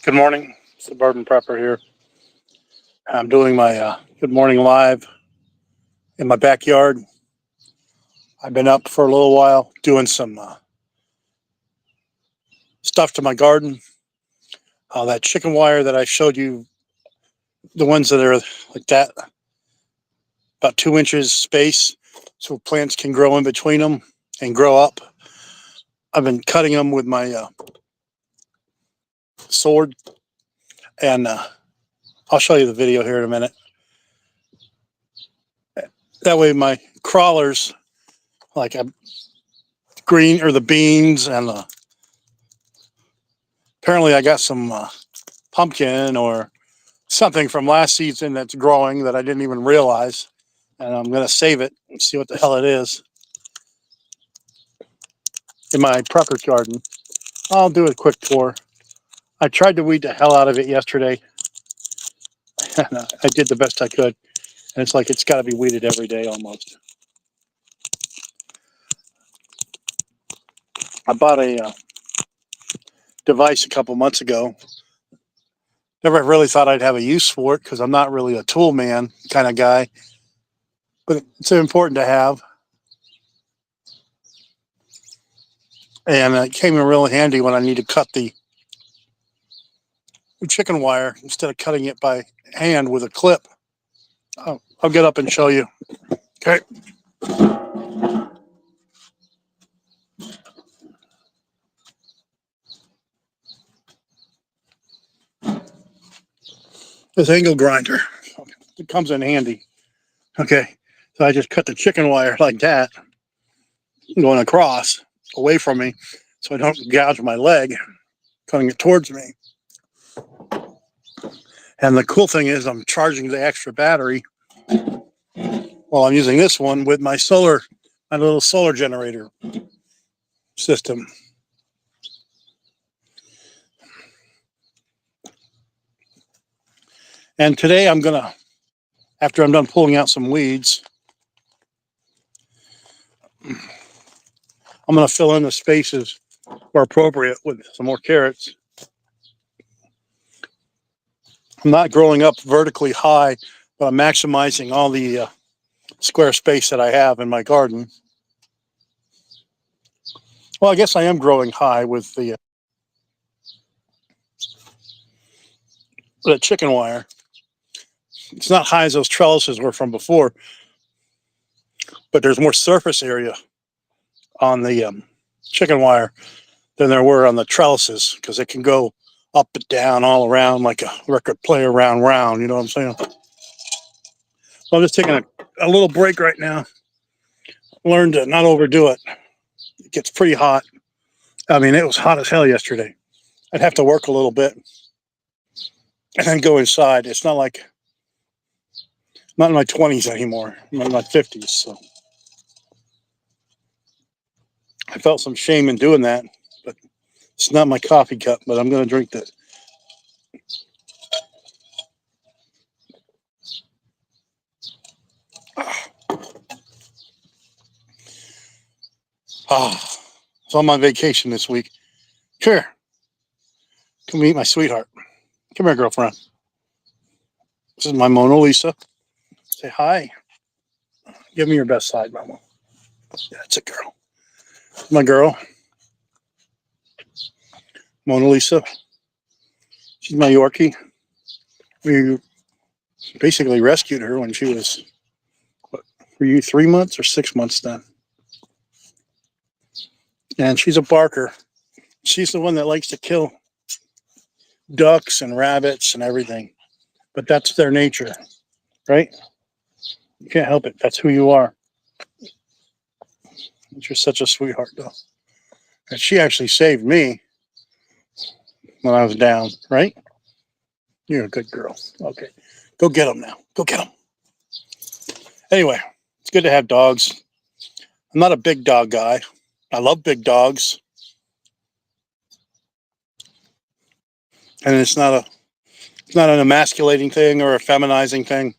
Good morning, Suburban Prepper here. I'm doing my Good Morning Live in my backyard. I've been up for a little while doing some stuff to my garden. That chicken wire that I showed you, the ones that are like that, about 2 inches space, so plants can grow in between them and grow up. I've been cutting them with my sword, and I'll show you the video here in a minute. That way my crawlers, like green or the beans and apparently I got some pumpkin or something from last season that's growing that I didn't even realize, and I'm going to save it and see what the hell it is in my prepper garden. I'll do a quick tour. I tried to weed the hell out of it yesterday. I did the best I could, and it's like it's got to be weeded every day almost. I bought a device a couple months ago. Never really thought I'd have a use for it because I'm not really a tool man kind of guy, but it's important to have. And it came in really handy when I need to cut the chicken wire instead of cutting it by hand with a clip. I'll get up and show you. Okay. This angle grinder, it comes in handy. Okay, so I just cut the chicken wire like that, going across away from me so I don't gouge my leg, cutting it towards me. And the cool thing is I'm charging the extra battery while I'm using this one with my little solar generator system. And today after I'm done pulling out some weeds, I'm gonna fill in the spaces where appropriate with some more carrots. I'm not growing up vertically high, but I'm maximizing all the square space that I have in my garden. Well, I guess I am growing high with the chicken wire. It's not high as those trellises were from before, but there's more surface area on the chicken wire than there were on the trellises because it can go up and down all around like a record player round, you know what I'm saying? So I'm just taking a little break right now. Learn to not overdo it. It gets pretty hot. I mean, it was hot as hell yesterday. I'd have to work a little bit and then go inside. It's not like, not in my 20s anymore. I'm in my 50s, so I felt some shame in doing that, but it's not my coffee cup, but I'm going to drink this. So I'm on vacation this week. Come meet my sweetheart. Come here, girlfriend. This is my Mona Lisa. Say hi. Give me your best side, Mama. Yeah, it's a girl. My girl, Mona Lisa. She's my Yorkie. We basically rescued her when she was, were you 3 months or 6 months then? And she's a barker. She's the one that likes to kill ducks and rabbits and everything. But that's their nature, right? You can't help it. That's who you are. You're such a sweetheart, though. And she actually saved me when I was down, right? You're a good girl. Okay. Go get them now. Go get them. Anyway, it's good to have dogs. I'm not a big dog guy. I love big dogs. And it's not an emasculating thing or a feminizing thing.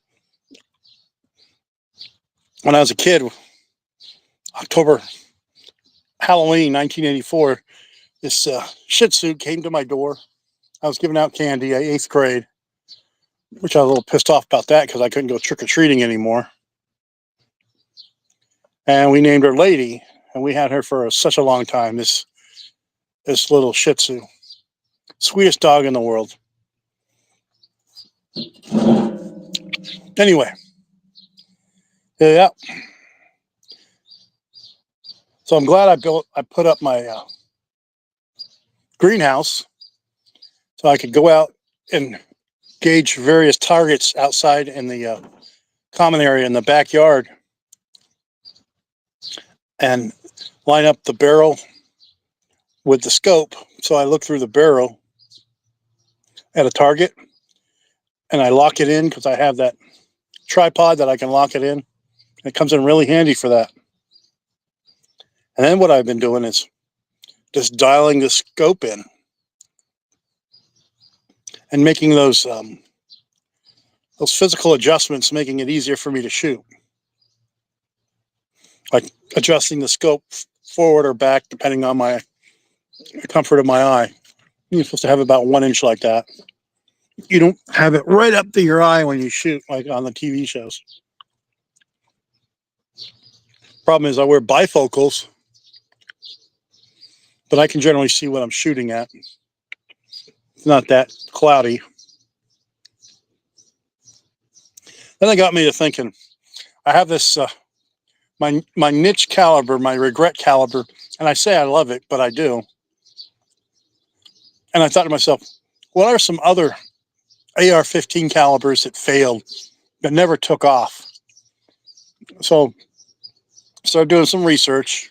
When I was a kid, Halloween 1984, this Shih Tzu came to my door I was giving out candy at 8th grade, which I was a little pissed off about that because I couldn't go trick-or-treating anymore. And we named her Lady, and we had her for such a long time, this little Shih Tzu. Sweetest dog in the world. Anyway. Yeah. So I'm glad I put up my greenhouse so I could go out and gauge various targets outside in the common area in the backyard and line up the barrel with the scope. So I look through the barrel at a target and I lock it in because I have that tripod that I can lock it in. It comes in really handy for that. And then what I've been doing is just dialing the scope in and making those physical adjustments, making it easier for me to shoot. Like adjusting the scope forward or back, depending on my comfort of my eye. You're supposed to have about 1 inch like that. You don't have it right up to your eye when you shoot, like on the TV shows. Problem is I wear bifocals, but I can generally see what I'm shooting at. It's not that cloudy. Then it got me to thinking, I have this, my niche caliber, my regret caliber, and I say I love it, but I do. And I thought to myself, what are some other AR-15 calibers that failed, that never took off? So started doing some research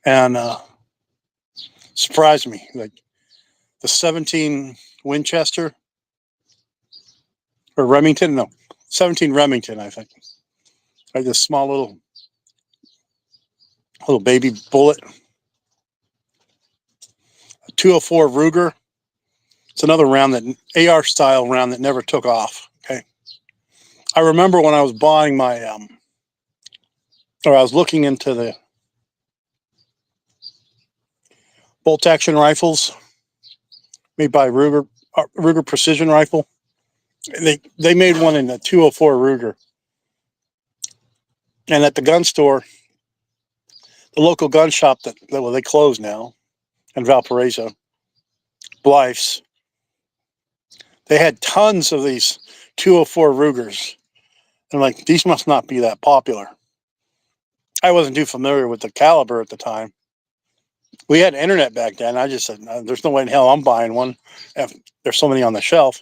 and surprised me. Like the 17 Winchester or Remington, no, 17 Remington, I think. Like this small little baby bullet. A 204 Ruger. It's another round, that AR style round that never took off. Okay. I remember when I was buying my, or I was looking into the bolt action rifles made by Ruger Precision Rifle. They made one in the 204 Ruger. And at the gun store, the local gun shop well, they closed now in Valparaiso, Blythe's, they had tons of these 204 Rugers. And like, these must not be that popular. I wasn't too familiar with the caliber at the time. We had internet back then. I just said, no, there's no way in hell I'm buying one if there's so many on the shelf.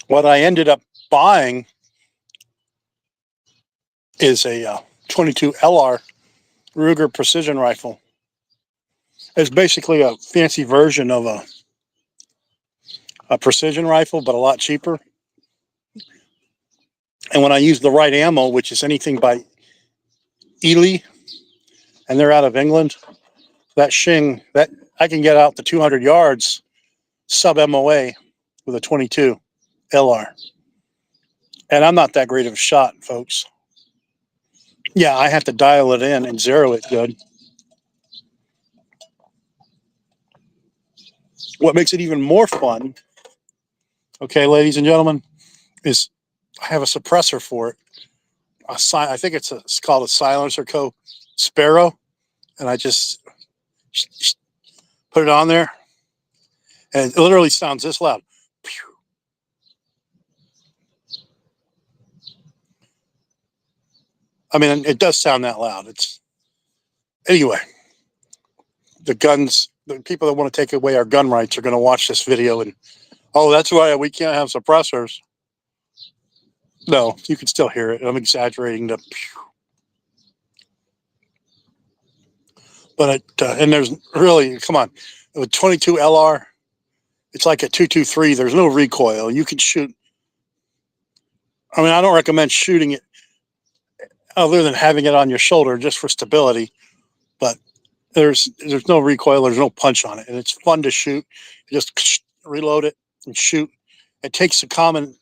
What I ended up buying is a 22 LR Ruger precision rifle. It's basically a fancy version of a precision rifle, but a lot cheaper. And when I use the right ammo, which is anything by Ely, and they're out of England, that shing, that I can get out to 200 yards sub MOA with a 22 LR. And I'm not that great of a shot, folks. Yeah, I have to dial it in and zero it good. What makes it even more fun, okay, ladies and gentlemen, is I have a suppressor for it. I think it's called a Silencer Co. Sparrow. And I just put it on there. And it literally sounds this loud. I mean, it does sound that loud. Anyway, the people that want to take away our gun rights are going to watch this video and, oh, that's why we can't have suppressors. No, you can still hear it. I'm exaggerating the. But and there's really, come on, with 22 LR, it's like a 223. There's no recoil. You can shoot. I mean, I don't recommend shooting it other than having it on your shoulder just for stability. But there's no recoil. There's no punch on it, and it's fun to shoot. You just reload it and shoot. It takes a common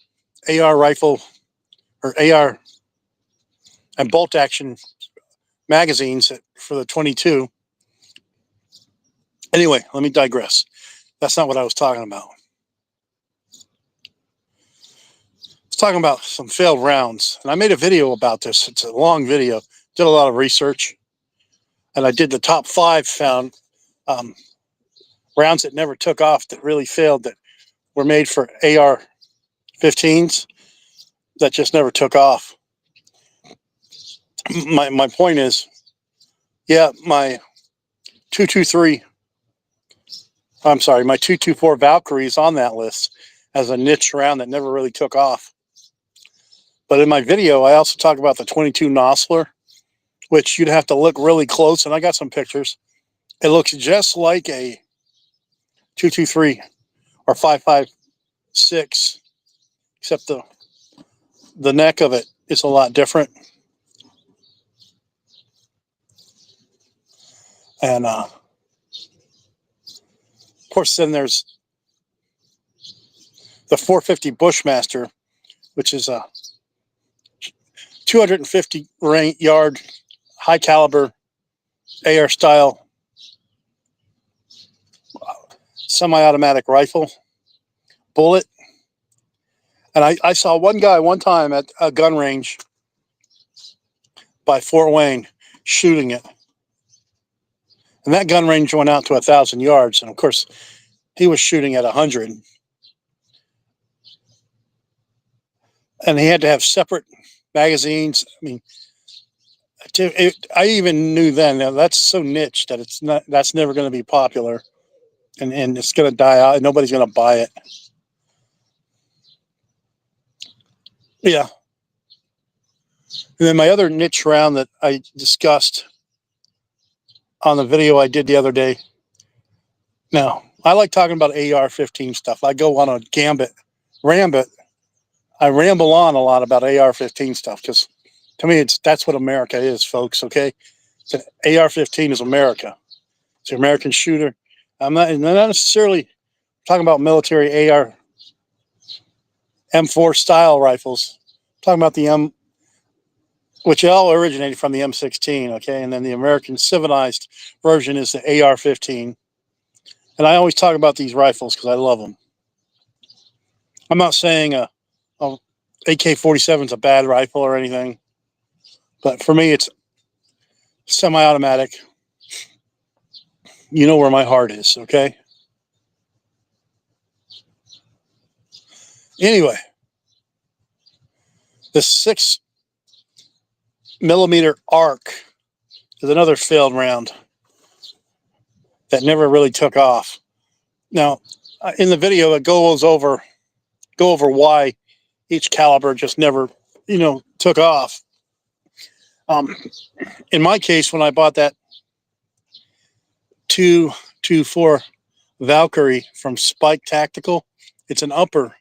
AR rifle or AR and bolt action magazines for the 22 Anyway, let me digress. That's not what I was talking about. I was talking about some failed rounds, and I made a video about this. It's a long video. Did a lot of research, and I did the top 5 found rounds that never took off, that really failed, that were made for AR-15s that just never took off. My point is, yeah, my 223, I'm sorry, my 224 Valkyrie is on that list as a niche round that never really took off. But in my video, I also talk about the 22 Nosler, which you'd have to look really close, and I got some pictures. It looks just like a 223 or 5.56, except the neck of it is a lot different. And of course, then there's the 450 Bushmaster, which is a 250 yard, high caliber AR style semi-automatic rifle bullet. And I saw one guy one time at a gun range by Fort Wayne shooting it. And that gun range went out to 1,000 yards. And of course, he was shooting at 100. And he had to have separate magazines. I mean, I even knew then that that's so niche that that's never going to be popular. And it's going to die out. Nobody's going to buy it. Yeah. And then my other niche round that I discussed on the video I did the other day. Now, I like talking about AR-15 stuff. I go on a rambit. I ramble on a lot about AR-15 stuff because to me, that's what America is, folks, okay? AR-15 is America. It's an American shooter. I'm not necessarily talking about military AR M4 style rifles. I'm talking about the which all originated from the M16, okay? And then the American civilized version is the AR-15. And I always talk about these rifles because I love them. I'm not saying a AK-47 is a bad rifle or anything, but for me, it's semi-automatic. You know where my heart is, okay? Anyway, the 6mm arc is another failed round that never really took off. Now, in the video, it goes over why each caliber just never, took off. In my case, when I bought that 224 Valkyrie from Spike Tactical, it's an upper.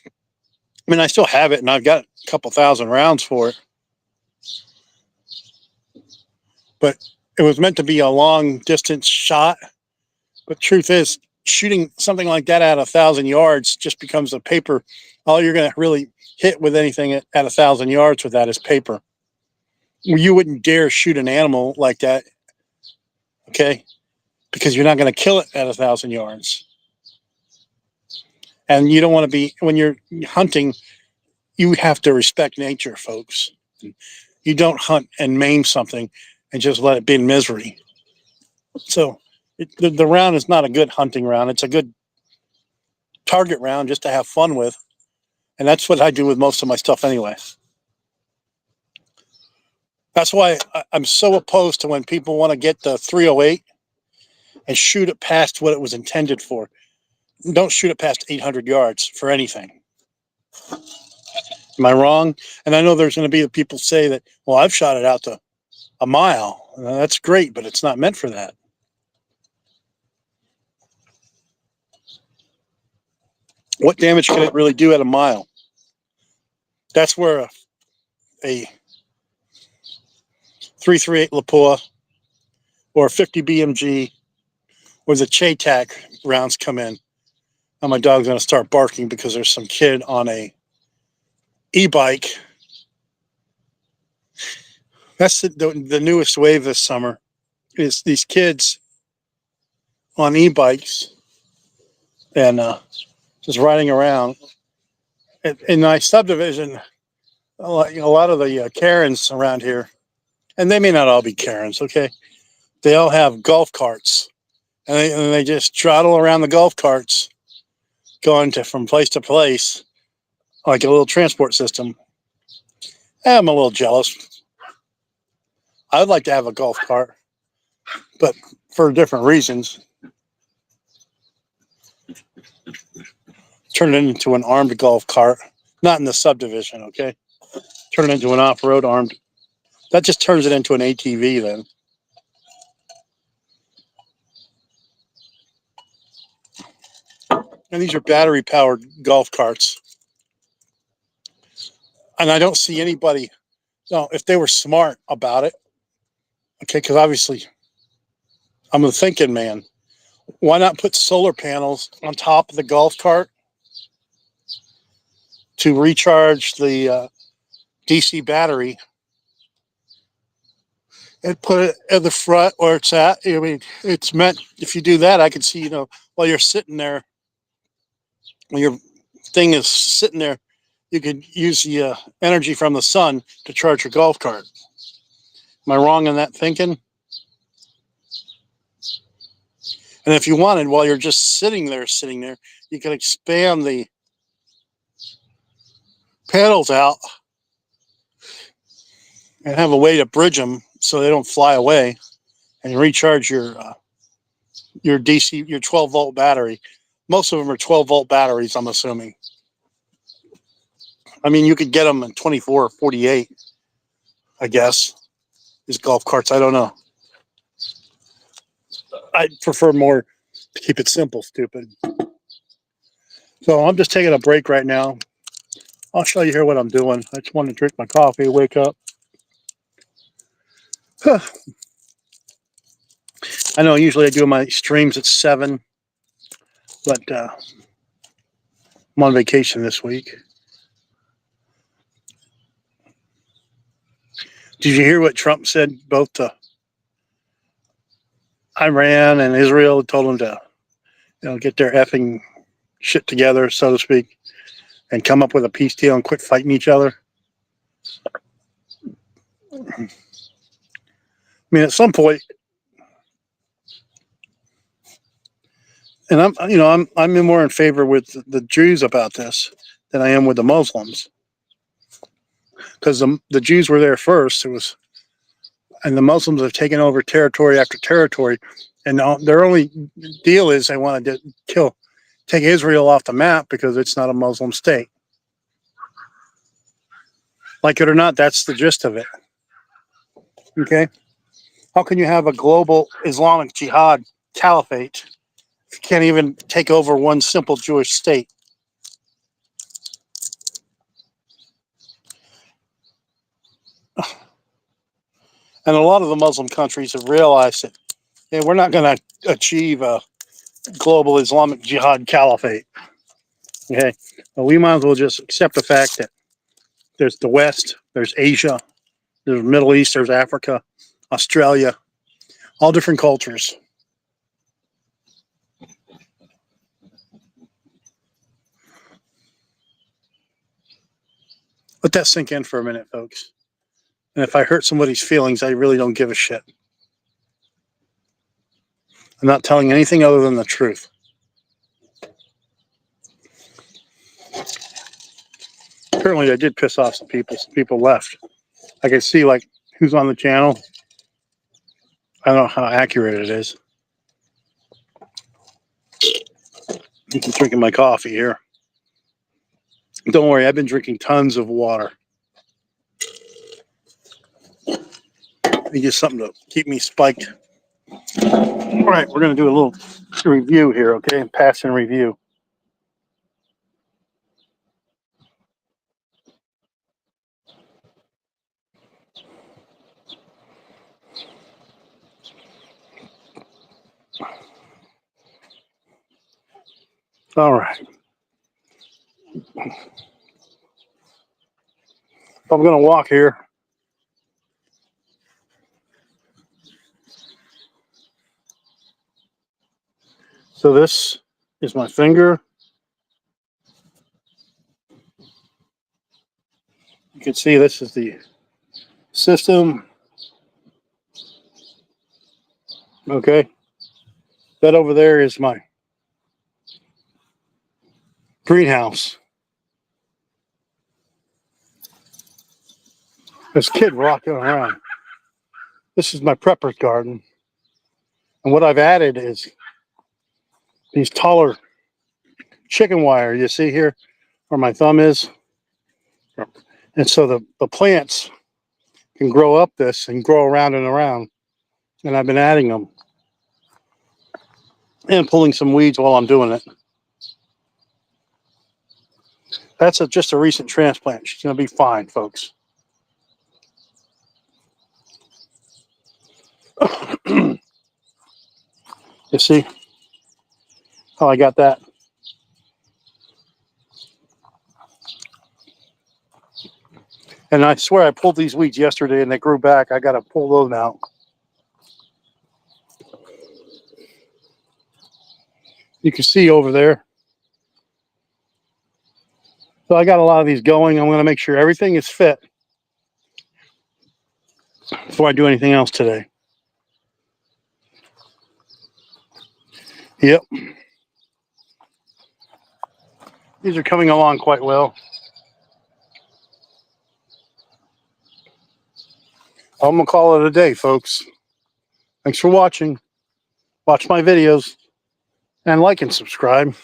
I mean, I still have it, and I've got a couple thousand rounds for it. But it was meant to be a long distance shot. But truth is, shooting something like that at 1,000 yards just becomes a paper. All you're going to really hit with anything at 1,000 yards with that is paper. You wouldn't dare shoot an animal like that, okay? Because you're not going to kill it at 1,000 yards. And you don't want to be, when you're hunting, you have to respect nature, folks. You don't hunt and maim something and just let it be in misery. So the round is not a good hunting round. It's a good target round just to have fun with. And that's what I do with most of my stuff anyway. That's why I'm so opposed to when people want to get the 308 and shoot it past what it was intended for. Don't shoot it past 800 yards for anything. Am I wrong? And I know there's going to be the people say that, well, I've shot it out to a mile. That's great, but it's not meant for that. What damage can it really do at a mile? That's where a 338 Lapua or 50 BMG or the Chaytac rounds come in. Now my dog's going to start barking because there's some kid on a e-bike. That's the newest wave this summer is these kids on e-bikes and just riding around. In my subdivision, like a lot of the Karens around here, and they may not all be Karens, okay? They all have golf carts, and they just trottle around the golf carts, going from place to place, like a little transport system. I'm a little jealous. I'd like to have a golf cart, but for different reasons. Turn it into an armed golf cart, not in the subdivision, okay? Turn it into an off-road armed. That just turns it into an ATV then. And these are battery-powered golf carts. And I don't see anybody, no, if they were smart about it, okay, because obviously I'm a thinking man. Why not put solar panels on top of the golf cart to recharge the DC battery and put it at the front where it's at? I mean, it's meant, if you do that, I can see, while you're sitting there, when your thing is sitting there, you could use the energy from the sun to charge your golf cart. Am I wrong in that thinking? And if you wanted, while you're just sitting there, you could expand the panels out and have a way to bridge them so they don't fly away, and recharge your DC, your 12-volt battery. Most of them are 12-volt batteries, I'm assuming. I mean, you could get them in 24 or 48, I guess, these golf carts. I don't know. I prefer more to keep it simple, stupid. So I'm just taking a break right now. I'll show you here what I'm doing. I just want to drink my coffee, wake up. I know usually I do my streams at 7, but I'm on vacation this week. Did you hear what Trump said both to Iran and Israel? Told them to get their effing shit together, so to speak, and come up with a peace deal and quit fighting each other. I mean, at some point, and I'm more in favor with the Jews about this than I am with the Muslims, because the Jews were there first. And the Muslims have taken over territory after territory, and their only deal is they want to take Israel off the map because it's not a Muslim state. Like it or not, that's the gist of it. Okay? How can you have a global Islamic jihad caliphate if you can't even take over one simple Jewish state? And a lot of the Muslim countries have realized that we're not going to achieve a global Islamic jihad caliphate. Okay? Well, we might as well just accept the fact that there's the West, there's Asia, there's Middle East, there's Africa, Australia, all different cultures. Let that sink in for a minute, folks. And if I hurt somebody's feelings, I really don't give a shit. I'm not telling anything other than the truth. Apparently, I did piss off some people. Some people left. I can see, like, who's on the channel. I don't know how accurate it is. I'm drinking my coffee here. Don't worry, I've been drinking tons of water. It's just something to keep me spiked. All right, we're going to do a little review here, okay? Pass and review. All right. I'm going to walk here. So this is my finger. You can see this is the system. Okay. That over there is my greenhouse. This kid rocking around. This is my prepper's garden. And what I've added is these taller chicken wire. You see here where my thumb is? And so the plants can grow up this and grow around and around. And I've been adding them and pulling some weeds while I'm doing it. That's just a recent transplant. She's going to be fine, folks. You see how I got that? And I swear I pulled these weeds yesterday and they grew back. I got to pull those out. You can see over there. So I got a lot of these going. I'm going to make sure everything is fit before I do anything else today. Yep. These are coming along quite well. I'm going to call it a day, folks. Thanks for watching. Watch my videos and like and subscribe.